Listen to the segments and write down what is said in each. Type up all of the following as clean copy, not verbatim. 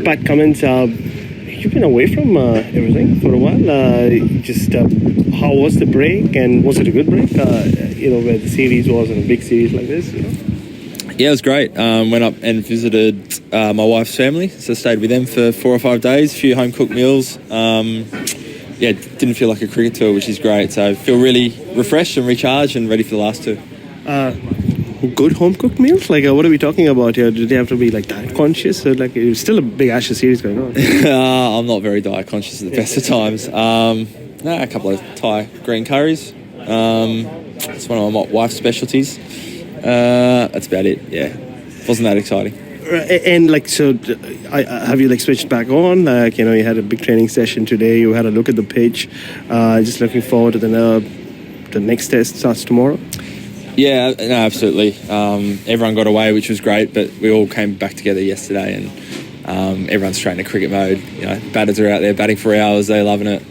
Pat Cummins, you've been away from everything for a while. How was the break, and was it a good break? Where the series was, in a big series like this. Yeah, it was great. Went up and visited my wife's family, so stayed with them for 4 or 5 days. A few home cooked meals. Didn't feel like a cricket tour, which is great. So I feel really refreshed and recharged and ready for the last two. Good home cooked meals? What are we talking about here? Do they have to be diet conscious? Or it's still a big Ashes series going on. I'm not very diet conscious at the best of times. A couple of Thai green curries. It's one of my wife's specialties. That's about it. Yeah, wasn't that exciting. And have you switched back on? You had a big training session today. You had a look at the pitch. Just looking forward to the next test starts tomorrow. Yeah, no, absolutely. Everyone got away, which was great, but we all came back together yesterday, and everyone's straight into cricket mode. Batters are out there batting for hours. They're loving it.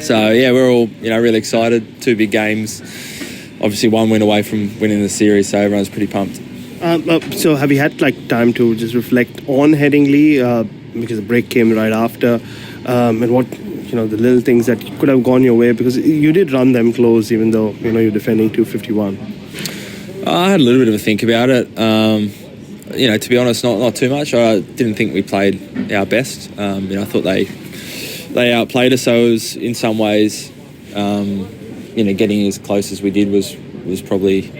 We're all really excited. 2 big games. Obviously, 1 win away from winning the series, so everyone's pretty pumped. So have you had time to just reflect on Headingley because the break came right after, and what the little things that could have gone your way, because you did run them close even though you're defending 251. I had a little bit of a think about it. To be honest, not too much. I didn't think we played our best. I thought they outplayed us. So it was in some ways, getting as close as we did was probably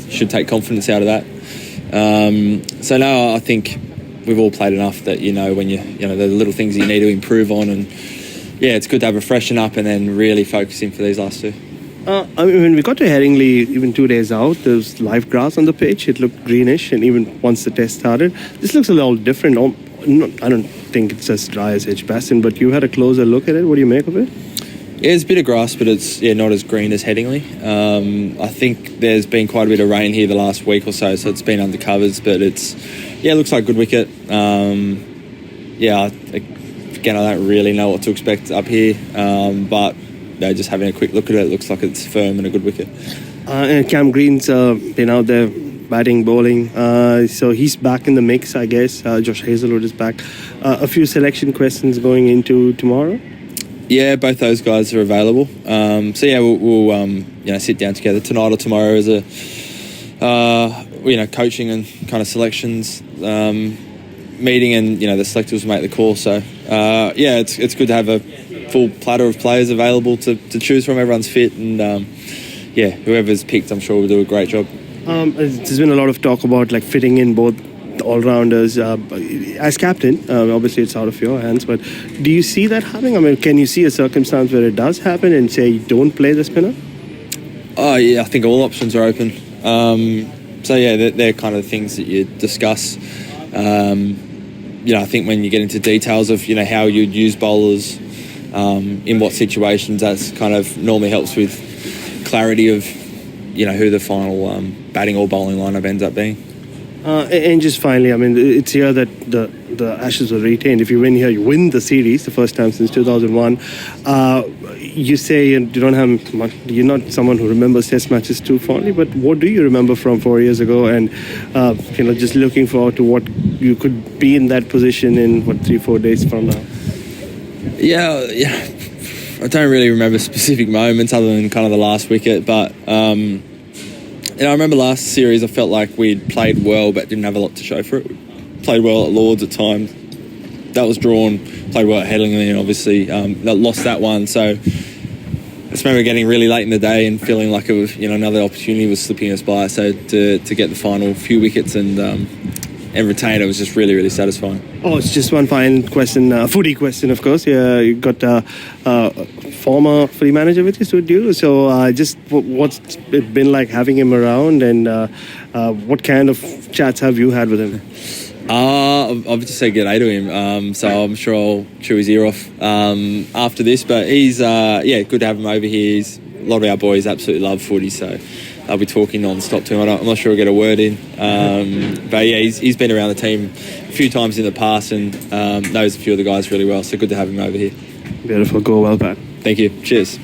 should take confidence out of that. I think we've all played enough that when the little things you need to improve on, and it's good to have a freshen up and then really focus in for these last 2. When we got to Headingley, even 2 days out, there was live grass on the pitch. It looked greenish, and even once the test started, this looks a little different. I don't think it's as dry as Edgbaston, but you had a closer look at it. What do you make of it? Yeah, it's a bit of grass, but it's not as green as Headingley. I think there's been quite a bit of rain here the last week or so it's been under covers, but it looks like a good wicket. Again, I don't really know what to expect up here, but just having a quick look at it, looks like it's firm and a good wicket. And Cam Green's been out there batting, bowling, so he's back in the mix, I guess. Josh Hazlewood is back. A few selection questions going into tomorrow. Yeah, both those guys are available. We'll sit down together tonight or tomorrow as a coaching and kind of selections meeting, and the selectors will make the call. So it's good to have a full platter of players available to choose from. Everyone's fit, and whoever's picked, I'm sure will do a great job. There's been a lot of talk about fitting in both the all-rounders as captain. Obviously it's out of your hands, but do you see that happening? Can you see a circumstance where it does happen and say you don't play the spinner? I think all options are open. They're kind of the things that you discuss. I think when you get into details of how you'd use bowlers in what situations, that's kind of normally helps with clarity of who the final batting or bowling lineup ends up being. And just finally, it's here that the Ashes were retained. If you win here, you win the series, the first time since 2001. You say you don't have much, you're not someone who remembers test matches too fondly, but what do you remember from 4 years ago? And just looking forward to what you could be in that position in 3-4 days from now. Yeah. I don't really remember specific moments other than kind of the last wicket, but I remember last series I felt like we'd played well but didn't have a lot to show for it. We played well at Lords at times. That was drawn. Played well at Headingley, and obviously lost that one. So I just remember getting really late in the day and feeling like it was another opportunity was slipping us by. So to get the final few wickets and retain it was just really, really satisfying. Oh, it's just one final question, footy question, of course. Yeah, you got former footy manager with you. So what's it been like having him around, and what kind of chats have you had with him? I've just said g'day to him, so I'm sure I'll chew his ear off after this. But he's good to have him over here. A lot of our boys absolutely love footy, so I'll be talking non-stop to him. I'm not sure I'll get a word in, but he's been around the team a few times in the past and knows a few of the guys really well. So good to have him over here. Beautiful, go well, Pat. Thank you. Cheers.